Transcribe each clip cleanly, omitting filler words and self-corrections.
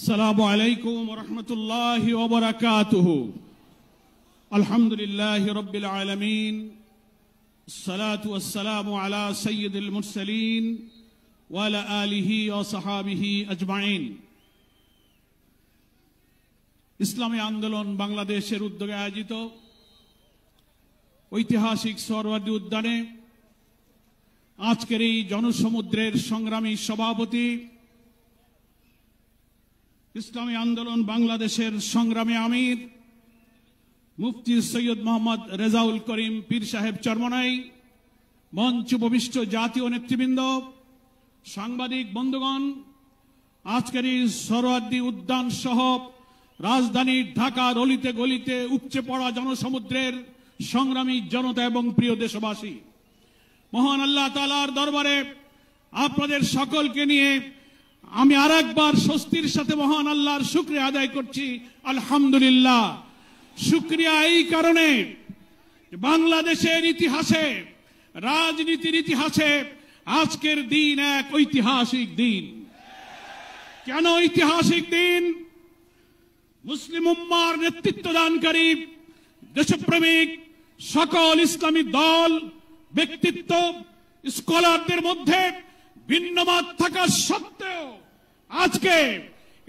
السلام عليكم ورحمة الله وبركاته. الحمد لله رب العالمين، الصلاة والسلام على سيد المرسلين وعلى آله وصحابه أجمعين. ইসলামী আন্দোলন বাংলাদেশের উদ্যোগে আয়োজিত ঐতিহাসিক সোহরাওয়ার্দী উদ্যানে আজকের এই জনসমুদ্রের সংগ্রামী সভাপতি, ইসলামী আন্দোলন বাংলাদেশের সংগ্রামী আমির মুফতি সৈয়দ মোহাম্মদ রেজাউল করিম পীর সাহেব চরমনাই, মঞ্চ উপবিষ্ট জাতীয় নেতৃবৃন্দ, সাংবাদিক বন্ধুগণ, আজকের এই সোহরাওয়ার্দী উদ্যান সহ রাজধানী ঢাকার অলিতে গলিতে উপচে পড়া জনসমুদ্রের সংগ্রামী জনতা এবং প্রিয় দেশবাসী, মহান আল্লাহ তাআলার দরবারে আপনাদের সকলকে নিয়ে আমি আরেকবার স্বস্তির সাথে মহান আল্লাহর শুকরিয়া আদায় করছি। আলহামদুলিল্লাহ। শুকরিয়া এই কারণে, বাংলাদেশের ইতিহাসে, রাজনীতির ইতিহাসে আজকের দিন এক ঐতিহাসিক দিন। কেন ঐতিহাসিক দিন? মুসলিম উম্মার নেতৃত্বদানকারী দেশপ্রেমিক সকল ইসলামী দল, ব্যক্তিত্ব, স্কলারদের মধ্যে ভিন্নমত থাকা সত্ত্বেও আজকে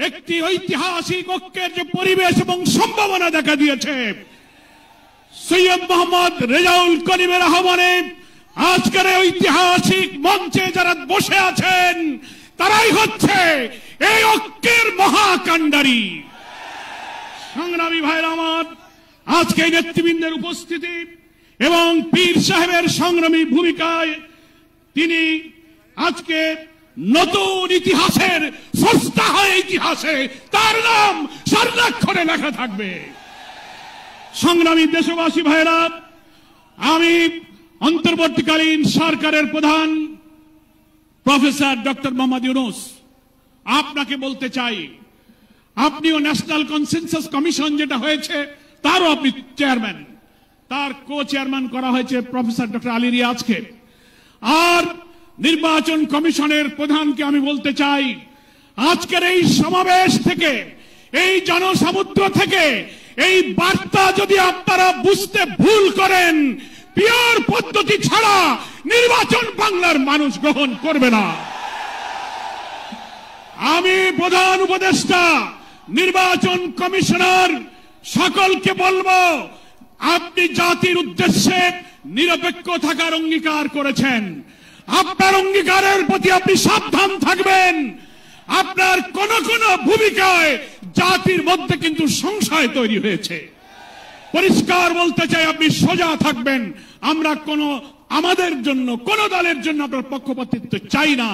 একটি ঐতিহাসিক ঐক্যের যে পরিবেশ এবং সম্ভাবনা দেখা দিয়েছে, সৈয়দ মোহাম্মদ রেজাউল করিমের আহ্বানে আজকের ঐতিহাসিক মঞ্চে যারা বসে আছেন তারাই হচ্ছে এই ঐক্যের মহাকাণ্ডারী। সংগ্রামী ভাইরা আমার, আজকে নেতৃবৃন্দের উপস্থিতি এবং পীর সাহেবের সংগ্রামী ভূমিকায় তিনি আজকে নতুন ইতিহাসের স্রষ্টা হয়ে ইতিহাসে তার নাম স্বর্ণাক্ষরে লেখা থাকবে। সংগ্রামী দেশবাসী ভাইরা, আমি অন্তর্বর্তীকালীন সরকারের প্রধান প্রফেসর ডক্টর মোহাম্মদ ইউনূস আপনাকে বলতে চাই, আপনিও ন্যাশনাল কনসেনসাস কমিশন যেটা হয়েছে তারও আপনি চেয়ারম্যান, তার কো চেয়ারম্যান করা হয়েছে প্রফেসর ডক্টর আলী রিয়াজকে। আর নির্বাচন কমিশনের প্রধানকে আমি বলতে চাই, আজকের এই সমাবেশ থেকে, এই জনসমুদ্র থেকে এই বার্তা যদি আপনারা বুঝতে ভুল করেন, পিওর পদ্ধতি ছাড়া নির্বাচন বাংলার মানুষ গ্রহণ করবে না। আমি প্রধান উপদেষ্টা, নির্বাচন কমিশনার সকলকে বলবো, আপনি জাতির উদ্দেশ্যে নিরপেক্ষ থাকার অঙ্গীকার করেছেন। আপনার অঙ্গীকারের প্রতি আপনি সাবধান থাকবেন। আপনার কোন কোন ভূমিকায় জাতির মধ্যে কিন্তু সংশয় তৈরি হয়েছে। পরিষ্কার বলতে চাই, আপনি সোজা থাকবেন। আমরা আমাদের জন্য, কোন দলের জন্য আপনার পক্ষপাতিত্ব চাই না।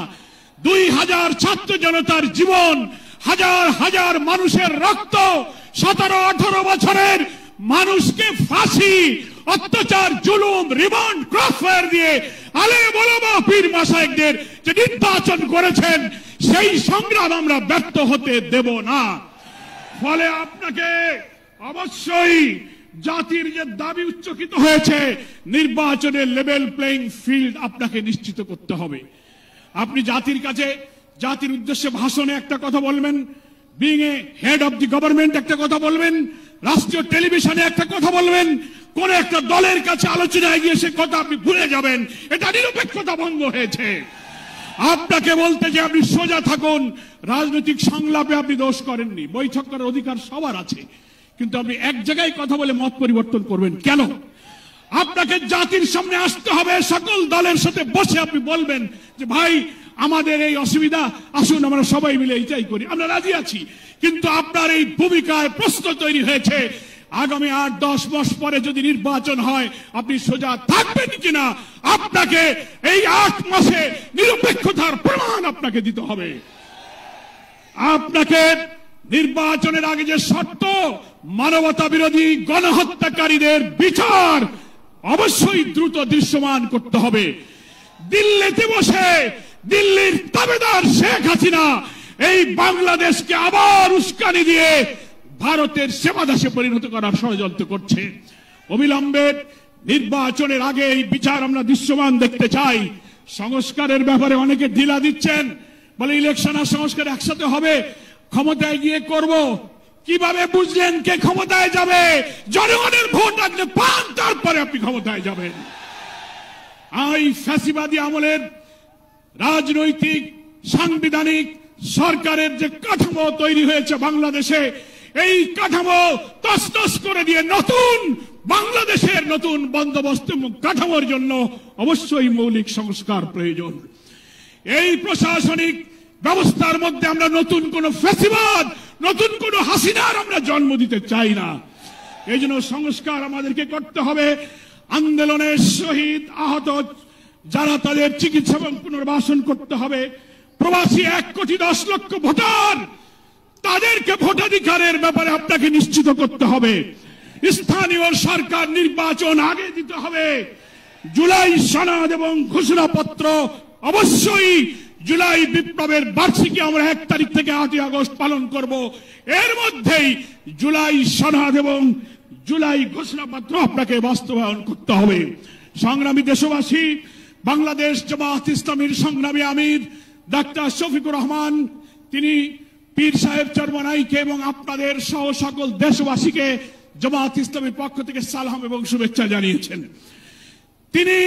2000 ছাত্র জনতার জীবন, হাজার হাজার মানুষের রক্ত, 17-18 বছরের মানুষকে ফাঁসি, অত্যাচার, জুলুম, রিমান্ড, ক্রসফায়ার দিয়ে আলেম ওলামা পীর মাশায়েখদের যে নির্বাচন করেছেন, সেই সংগ্রাম আমরা ব্যর্থ হতে দেব না। ফলে আপনাকে অবশ্যই জাতির যে দাবি উচ্চকিত হয়েছে, নির্বাচনের লেভেল প্লেইং ফিল্ড আপনাকে নিশ্চিত করতে হবে। আপনি জাতির কাছে, জাতির উদ্দেশ্যে ভাষণে একটা কথা বলবেন, being a head of the government একটা কথা বলবেন, রাষ্ট্রীয় টেলিভিশনে একটা কথা বলবেন, কোন একটা দলের কাছে আলোচনায় গিয়ে সে কথা আপনি ভুলে যাবেন, এটা নিরপেক্ষতা ভঙ্গ হয়েছে। আপনাকে বলতে যে আপনি সোজা থাকুন। রাজনৈতিক সংলাপে আপনি দোষ করেননি, বৈঠক করার অধিকার সবার আছে, কিন্তু আপনি এক জায়গায় কথা বলে মত পরিবর্তন করবেন কেন? আপনাকে জাতির সামনে আসতে হবে, সকল দলের সাথে বসে আপনি বলবেন যে ভাই আমাদের এই অসুবিধা, আসুন আমরা সবাই মিলে এইটাই করি, আমরা রাজি আছি। কিন্তু আপনার এই ভূমিকায় প্রশ্ন তৈরি হয়েছে, আগামী 8-10 মাস পরে যদি নির্বাচন হয় আপনি সোজা থাকবেন কিনা? আপনাকে এই 8 মাসে নিরপেক্ষতার প্রমাণ আপনাকে দিতে হবে। আপনাকে নির্বাচনের আগে যে শর্ত, মানবতা বিরোধী গণহত্যাকারীদের বিচার অবশ্যই দ্রুত দৃশ্যমান করতে হবে। দিল্লিতে বসে দিল্লির তাবেদার শেখ হাসিনা এই বাংলাদেশকে আবার উস্কানি দিয়ে ভারতের সেবাদাসে পরিণত করার ষড়যন্ত্র করছে। অবিলম্বে নির্বাচনের আগে এই বিচার আমরা দৃশ্যমান দেখতে চাই। সংস্কারের ব্যাপারে অনেকে ঢিলা দিচ্ছেন, বলে ইলেকশন আর সংস্কার একসাথে হবে। ক্ষমতায় গিয়ে করব। কিভাবে বুঝলেন কে ক্ষমতায় যাবে? জনগণের ভোট আপনি পান, তারপরে আপনি ক্ষমতায় যাবেন। এই ফ্যাসিবাদী আমলের রাজনৈতিক সাংবিধানিক সরকারের যে কাঠামো তৈরি হয়েছে বাংলাদেশে, এই কাঠামো তছনছ করে দিয়ে নতুন বাংলাদেশের নতুন বন্দোবস্ত কাঠামোর জন্য অবশ্যই মৌলিক সংস্কার প্রয়োজন। এই প্রশাসনিক ব্যবস্থার মধ্যে আমরা নতুন কোন ফ্যাসিবাদ, নতুন কোন হাসিনার আমরা জন্ম দিতে চাই না। এই জন্য সংস্কার আমাদেরকে করতে হবে। আন্দোলনের শহীদ আহত যারা, তাদের চিকিৎসা এবং পুনর্বাসন করতে হবে। প্রবাসী 1,10,00,000 ভোটার, তাদেরকে ভোটাধিকারের ব্যাপারে আপনাকে নিশ্চিত করতে হবে। স্থানীয় সরকার নির্বাচন আগে দিতে হবে। জুলাই সনদ এবং ঘোষণাপত্র অবশ্যই, জুলাই বিপ্লবের বার্ষিকী আমরা 1 তারিখ থেকে 8 আগস্ট পালন করব। এর মধ্যেই জুলাই সনদ এবং জুলাই ঘোষণাপত্র আপনাকে বাস্তবায়ন করতে হবে। সংগ্রামী দেশবাসী, বাংলাদেশ জামায়াত ইসলামীর সংগ্রামী আমির ডাক্তার শফিকুর রহমান, তিনি পীর সাহেব চরমনাইকে এবং আপনাদের সহ সকল দেশবাসীকে জামায়াত ইসলামীর পক্ষ থেকে সালাম এবং শুভেচ্ছা জানিয়েছেন। তিনি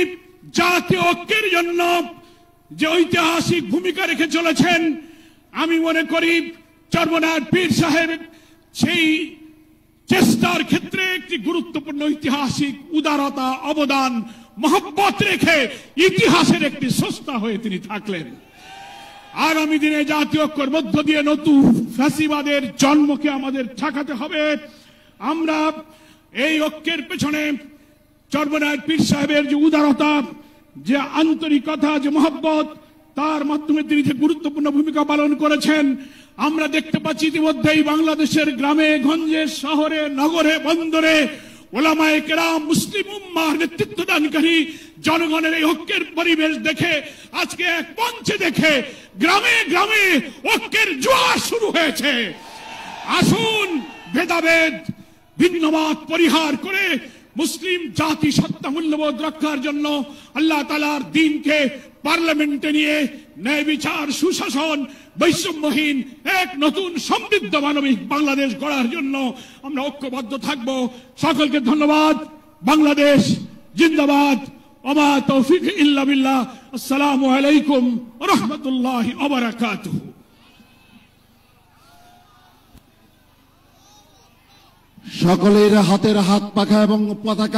জাতীয় ঐক্যের জন্য যে ঐতিহাসিক ভূমিকা রেখে চলেছেন, আমি মনে করি চরমনাইয়ের পীর সাহেব সেই চেষ্টার ক্ষেত্রে একটি গুরুত্বপূর্ণ ঐতিহাসিক উদারতা, অবদান, মহব্বত রেখে ইতিহাসের একটি স্রষ্টা হয়ে তিনি থাকলেন। আগামী দিনে জাতীয় ঐক্যের মধ্য দিয়ে নতুন ফ্যাসিবাদের জন্মকে আমাদের ঠেকাতে হবে। আমরা এই ঐক্যের পেছনে চরমনাইয়ের পীর সাহেবের যে উদারতা, যে আন্তরিকতা, যে মহব্বত, তার মাধ্যমে তিনি যে গুরুত্বপূর্ণ ভূমিকা পালন করেছেন, আমরা দেখতে পাচ্ছি ইতিমধ্যেই বাংলাদেশের গ্রামে গঞ্জে, শহরে, নগরে, বন্দরে ওলামায়ে কেরাম, মুসলিম উম্মাহর নেতৃত্বদানকারী জনগণের এই ঐক্যের পরিবেশ দেখে, আজকে এক মঞ্চে দেখে গ্রামে গ্রামে ঐক্যের জোয়ার শুরু হয়েছে। আসুন ভেদাভেদ, ভিন্নমত পরিহার করে মুসলিম জাতি সত্তা মূল্যবোধ রক্ষার জন্য আল্লাহ তাআলার দ্বীনকে পার্লামেন্টে নিয়ে ন্যায় বিচার, সুশাসন, বৈষম্যহীন এক নতুন সমৃদ্ধ মানবিক বাংলাদেশ গড়ার জন্য আমরা ঐক্যবদ্ধ থাকব। সকলকে ধন্যবাদ। বাংলাদেশ জিন্দাবাদ। ওমা তৌফিক ইল্লা বিল্লাহ। আসসালামু আলাইকুম ওয়া রাহমাতুল্লাহি ওয়া বারাকাতুহু। সকলের হাতের হাত পাখা এবং পতাকা